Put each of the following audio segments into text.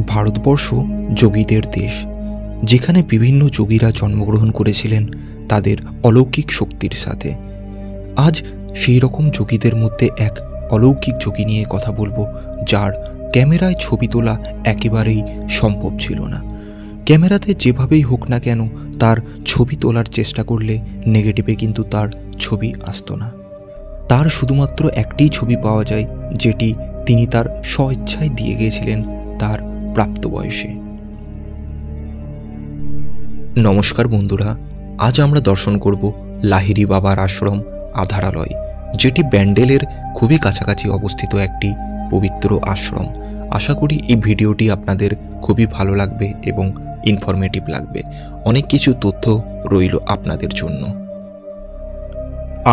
ভারতবর্ষ যোগীদের দেশ, যেখানে বিভিন্ন যোগীরা জন্মগ্রহণ করেছিলেন তাদের অলৌকিক শক্তির সাথে। আজ সেই রকম যোগীদের মধ্যে এক অলৌকিক যোগী নিয়ে কথা বলবো, যার ক্যামেরায় ছবি তোলা একেবারেই সম্ভব ছিল না। ক্যামেরাতে যেভাবেই হোক না কেন তার ছবি তোলার চেষ্টা করলে নেগেটিভে কিন্তু তার ছবি আসতো না। তার শুধুমাত্র একটি ছবি পাওয়া যায়, যেটি তিনি তার স্বইচ্ছায় দিয়ে গিয়েছিলেন তার প্রাপ্ত বয়সে। নমস্কার বন্ধুরা, আজ আমরা দর্শন করব লাহিড়ী বাবার আশ্রম আধারালয়, যেটি ব্যান্ডেলের খুবই কাছাকাছি অবস্থিত একটি পবিত্র আশ্রম। আশা করি এই ভিডিওটি আপনাদের খুবই ভালো লাগবে এবং ইনফরমেটিভ লাগবে। অনেক কিছু তথ্য রইল আপনাদের জন্য।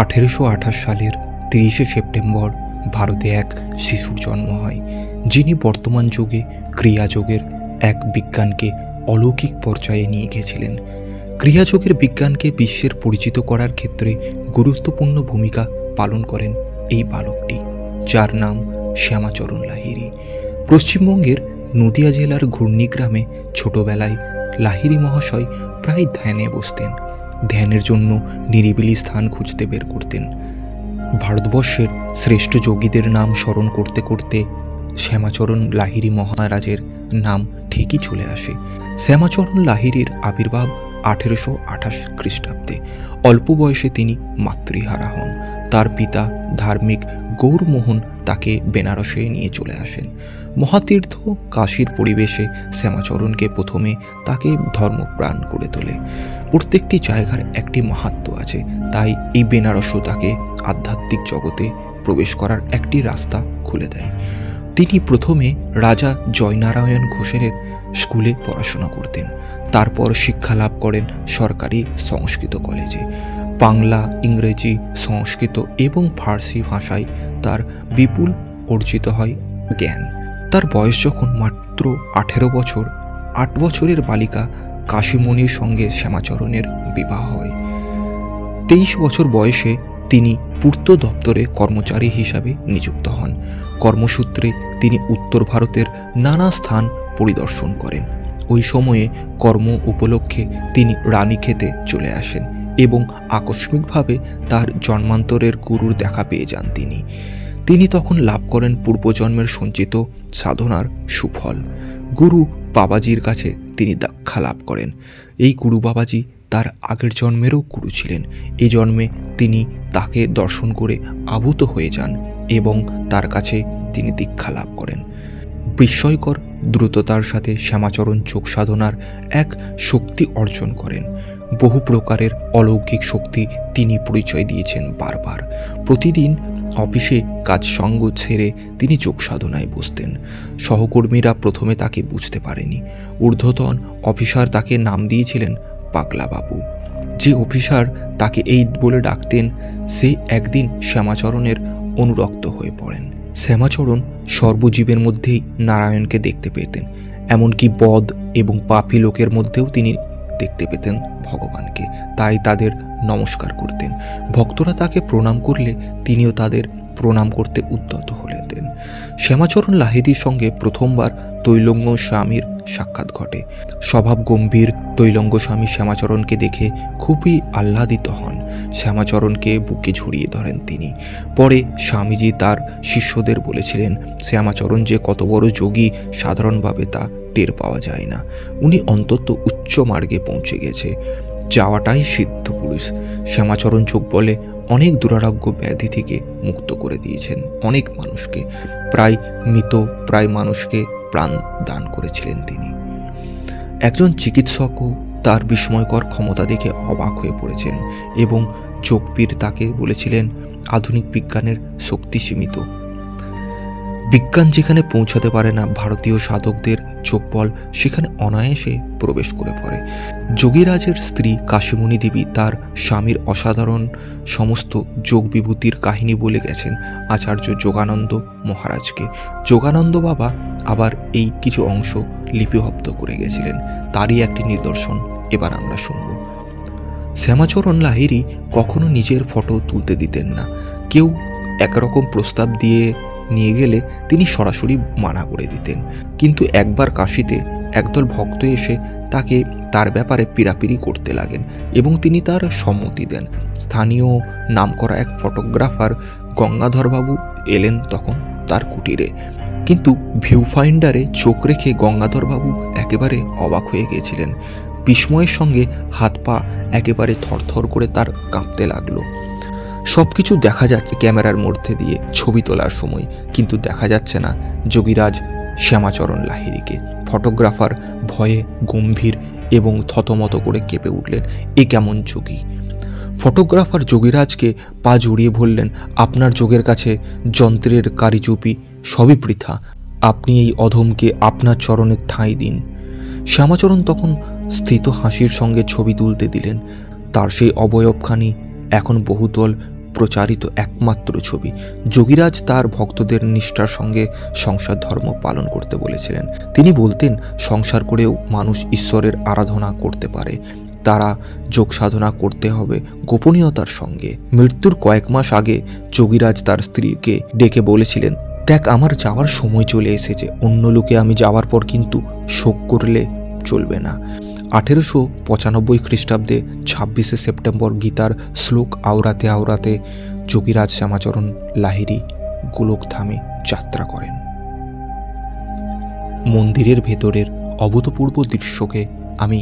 1828 সালের 30শে সেপ্টেম্বর ভারতে এক শিশুর জন্ম হয়, যিনি বর্তমান যুগে ক্রিয়াযোগের এক বিজ্ঞানকে অলৌকিক পর্যায়ে নিয়ে গিয়েছিলেন। ক্রিয়াযোগের বিজ্ঞানকে বিশ্বের পরিচিত করার ক্ষেত্রে গুরুত্বপূর্ণ ভূমিকা পালন করেন এই বালকটি, যার নাম শ্যামাচরণ লাহিড়ী। পশ্চিমবঙ্গের নদিয়া জেলার ঘূর্ণি গ্রামে ছোটবেলায় লাহিড়ী মহাশয় প্রায় ধ্যানে বসতেন। ধ্যানের জন্য নিরিবিলি স্থান খুঁজতে বের করতেন। ভারতবর্ষের শ্রেষ্ঠ যোগীদের নাম স্মরণ করতে করতে শ্যামাচরণ লাহিড়ী মহারাজের নাম ঠিকই চলে আসে। শ্যামাচরণ লাহিড়ীর আবির্ভাব 1828 খ্রিস্টাব্দে। অল্প বয়সে তিনি মাতৃহারা হন। তার পিতা ধার্মিক গৌরমোহন তাকে বেনারসে নিয়ে চলে আসেন। মহাতীর্থ কাশীর পরিবেশে শ্যামাচরণকে প্রথমে তাকে ধর্মপ্রাণ করে তোলে। প্রত্যেকটি জায়গার একটি মাহাত্ম্য আছে, তাই এই বেনারসও তাকে আধ্যাত্মিক জগতে প্রবেশ করার একটি রাস্তা খুলে দেয়। তিনি প্রথমে রাজা জয়নারায়ণ ঘোষের স্কুলে পড়াশোনা করতেন। তারপর শিক্ষা লাভ করেন সরকারি সংস্কৃত কলেজে। বাংলা, ইংরেজি, সংস্কৃত এবং ফার্সি ভাষায় তার বিপুল অর্জিত হয় জ্ঞান। তার বয়স যখন মাত্র 18 বছর, 8 বছরের বালিকা কাশীমণির সঙ্গে শ্যামাচরণের বিবাহ হয়। 23 বছর বয়সে তিনি পূর্ত দপ্তরে কর্মচারী হিসাবে নিযুক্ত হন। কর্মসূত্রে তিনি উত্তর ভারতের নানা স্থান পরিদর্শন করেন। ওই সময়ে কর্ম উপলক্ষে তিনি রানীক্ষেতে চলে আসেন এবং আকস্মিকভাবে তার জন্মান্তরের গুরুর দেখা পেয়ে যান। তিনি তখন লাভ করেন পূর্বজন্মের সঞ্চিত সাধনার সুফল। গুরু বাবাজির কাছে তিনি দীক্ষা লাভ করেন। এই গুরু বাবাজি তার আগের জন্মেরও গুরু ছিলেন। এই জন্মে তিনি তাকে দর্শন করে আভূত হয়ে যান এবং তার কাছে তিনি দীক্ষা লাভ করেন। বিস্ময়কর দ্রুততার সাথে শ্যামাচরণ যোগ সাধনার এক শক্তি অর্জন করেন। বহু প্রকারের অলৌকিক শক্তি তিনি পরিচয় দিয়েছেন বারবার। প্রতিদিন অফিসে কাজ সঙ্গ ছেড়ে তিনি যোগ সাধনায় বসতেন। সহকর্মীরা প্রথমে তাকে বুঝতে পারেনি। ঊর্ধ্বতন অফিসার তাকে নাম দিয়েছিলেন পাগলা বাবু। যে অফিসার তাকে এই বলে ডাকতেন, সে একদিন শ্যামাচরণের অনুরক্ত হয়ে পড়েন। শ্যামাচরণ সর্বজীবের মধ্যেই নারায়ণকে দেখতে পেতেন, এমনকি বদ এবং পাপী লোকের মধ্যেও তিনি দেখতে পেতেন ভগবানকে। তাই তাদের নমস্কার করতেন। ভক্তরা তাকে প্রণাম করলে তিনিও তাদের প্রণাম করতে উদ্যত হলেন। শ্যামাচরণ লাহিড়ীর সঙ্গে প্রথমবার তৈলঙ্গ স্বামীর সাক্ষাৎ ঘটে। স্বভাব গম্ভীর তৈলঙ্গ স্বামী শ্যামাচরণকে দেখে খুবই আহ্লাদিত হন। শ্যামাচরণকে বুকে ঝরিয়ে ধরেন তিনি। পরে স্বামীজি তার শিষ্যদের বলেছিলেন, শ্যামাচরণ যে কত বড় যোগী সাধারণভাবে তা টের পাওয়া যায় না। উনি অন্তত উচ্চ মার্গে পৌঁছে গেছে, যাওয়াটাই সিদ্ধ পুরুষ। শ্যামাচরণ যোগ বলে অনেক দুরারোগ্য ব্যাধি থেকে মুক্ত করে দিয়েছেন অনেক মানুষকে। প্রায় মানুষকে প্রাণ দান করেছিলেন তিনি। একজন চিকিৎসকও তার বিস্ময়কর ক্ষমতা দেখে অবাক হয়ে পড়েছেন এবং যোগপীর তাকে বলেছিলেন, আধুনিক বিজ্ঞানের শক্তি সীমিত। বিজ্ঞান যেখানে পৌঁছাতে পারে না, ভারতীয় সাধকদের যোগবল সেখানে অনায়াসে প্রবেশ করে পড়ে। যোগীরাজের স্ত্রী কাশীমণি দেবী তার স্বামীর অসাধারণ সমস্ত যোগ বিভূতির কাহিনী বলে গেছেন আচার্য যোগানন্দ মহারাজকে। যোগানন্দ বাবা আবার এই কিছু অংশ লিপিবদ্ধ করে গেছিলেন, তারই একটি নিদর্শন এবার আমরা শুনব। শ্যামাচরণ লাহিড়ী কখনো নিজের ফটো তুলতে দিতেন না। কেউ একরকম প্রস্তাব দিয়ে নিয়ে গেলে তিনি সরাসরি মানা করে দিতেন। কিন্তু একবার কাশীতে একদল ভক্ত এসে তাকে তার ব্যাপারে পীড়াপিড়ি করতে লাগেন এবং তিনি তার সম্মতি দেন। স্থানীয় নামকরা এক ফটোগ্রাফার গঙ্গাধরবাবু এলেন তখন তার কুটিরে, কিন্তু ভিউ ফাইন্ডারে চোখ রেখে গঙ্গাধরবাবু একেবারে অবাক হয়ে গেছিলেন। বিস্ময়ের সঙ্গে হাত পা একেবারে থরথর করে তার কাঁপতে লাগলো। সবকিছু দেখা যাচ্ছে ক্যামেরার মধ্যে দিয়ে ছবি তোলার সময়, কিন্তু দেখা যাচ্ছে না যোগীরাজ শ্যামাচরণ লাহিড়ীকে। ফটোগ্রাফার ভয়ে গম্ভীর এবং থতমত করে কেঁপে উঠলেন, এ কেমন যোগী? ফটোগ্রাফার যোগীরাজকে পা জড়িয়ে বললেন, আপনার যোগের কাছে যন্ত্রের কারিচুপি সবই বৃথা, আপনি এই অধমকে আপনার চরণের ঠাঁই দিন। শ্যামাচরণ তখন স্থিত হাসির সঙ্গে ছবি তুলতে দিলেন। তার সেই অবয়বখানি এখন বহুতল প্রচারিত একমাত্র ছবি। যোগীরাজ তার ভক্তদের নিষ্ঠার সঙ্গে সংসার ধর্ম পালন করতে বলেছিলেন। তিনি বলতেন, সংসার করেও মানুষ ঈশ্বরের আরাধনা করতে পারে, তারা যোগ সাধনা করতে হবে গোপনীয়তার সঙ্গে। মৃত্যুর কয়েক মাস আগে যোগীরাজ তার স্ত্রীকে ডেকে বলেছিলেন, দেখ আমার যাওয়ার সময় চলে এসেছে, অন্য লোকে আমি যাওয়ার পর কিন্তু শোক করলে চলবে না। 1895 খ্রিস্টাব্দে 26শে সেপ্টেম্বর গীতার শ্লোক আওড়াতে আওড়াতে যোগীরাজ শ্যামাচরণ লাহিড়ী গোলকধামে যাত্রা করেন। মন্দিরের ভেতরের অভূতপূর্ব দৃশ্যকে আমি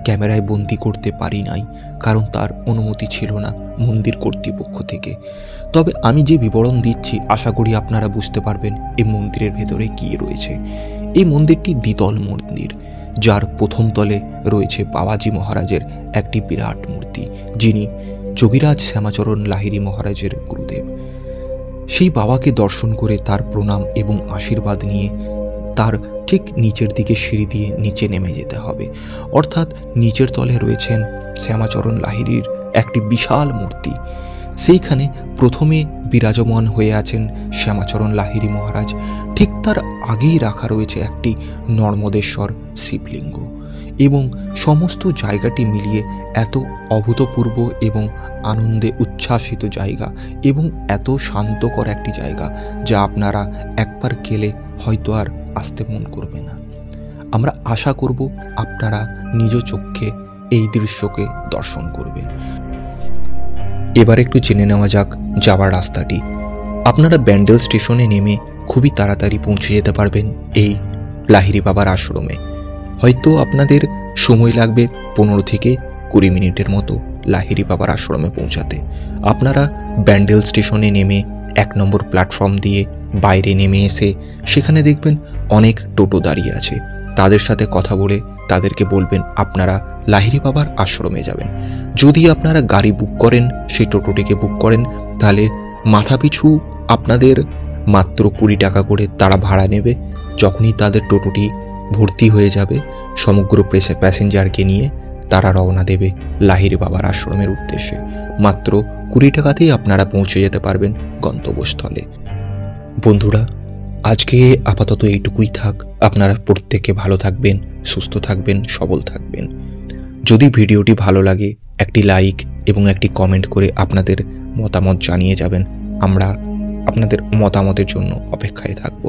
ক্যামেরায় বন্দি করতে পারি নাই, কারণ তার অনুমতি ছিল না মন্দির কর্তৃপক্ষ থেকে। তবে আমি যে বিবরণ দিচ্ছি আশা করি আপনারা বুঝতে পারবেন এই মন্দিরের ভেতরে কী রয়েছে। এই মন্দিরটি দ্বিতল মন্দির, যার প্রথম তলে রয়েছে বাবাজি মহারাজের একটি বিরাট মূর্তি, যিনি যোগীরাজ শ্যামাচরণ লাহিড়ী মহারাজের গুরুদেব। সেই বাবাকে দর্শন করে তার প্রণাম এবং আশীর্বাদ নিয়ে তার ঠিক নিচের দিকে সিঁড়ি দিয়ে নিচে নেমে যেতে হবে। অর্থাৎ নিচের তলে রয়েছেন শ্যামাচরণ লাহিড়ীর একটি বিশাল মূর্তি। সেইখানে প্রথমে বিরাজমান হয়ে আছেন শ্যামাচরণ লাহিড়ী মহারাজ। ঠিক তার আগেই রাখা রয়েছে একটি নর্মদেশ্বর শিবলিঙ্গ, এবং সমস্ত জায়গাটি মিলিয়ে এত অভূতপূর্ব এবং আনন্দে উচ্ছ্বাসিত জায়গা এবং এত শান্তকর একটি জায়গা, যা আপনারা একবার গেলে হয়তো আর আসতে মন করবে না। আমরা আশা করব আপনারা নিজ চক্ষে এই দৃশ্যকে দর্শন করবেন। এবার একটু জেনে নেওয়া যাক যাওয়ার রাস্তাটি। আপনারা ব্যান্ডেল স্টেশনে নেমে খুবই তাড়াতাড়ি পৌঁছে যেতে পারবেন এই লাহিড়ী বাবার আশ্রমে। হয়তো আপনাদের সময় লাগবে 15 থেকে 20 মিনিটের মতো লাহিড়ী বাবার আশ্রমে পৌঁছাতে। আপনারা ব্যান্ডেল স্টেশনে নেমে 1 নম্বর প্ল্যাটফর্ম দিয়ে বাইরে নেমে এসে সেখানে দেখবেন অনেক টোটো দাঁড়িয়ে আছে। তাদের সাথে কথা বলে তাদেরকে বলবেন আপনারা লাহিড়ী বাবার আশ্রমে যাবেন। যদি আপনারা গাড়ি বুক করেন, সেই টোটোটিকে বুক করেন, তাহলে মাথাপিছু আপনাদের মাত্র 20 টাকা করে তারা ভাড়া নেবে। যখনই তাদের টোটোটি ভর্তি হয়ে যাবে, সমগ্র প্যাসেঞ্জারকে নিয়ে তারা রওনা দেবে লাহিড়ী বাবার আশ্রমের উদ্দেশ্যে। মাত্র 20 টাকাতেই আপনারা পৌঁছে যেতে পারবেন গন্তব্যস্থলে। বন্ধুরা, আজকে আপাতত এইটুকুই থাক। আপনারা প্রত্যেকে ভালো থাকবেন, সুস্থ থাকবেন, সবল থাকবেন। যদি ভিডিওটি ভালো লাগে একটি লাইক এবং একটি কমেন্ট করে আপনাদের মতামত জানিয়ে যাবেন। আমরা আপনাদের মতামতের জন্য অপেক্ষায় থাকব।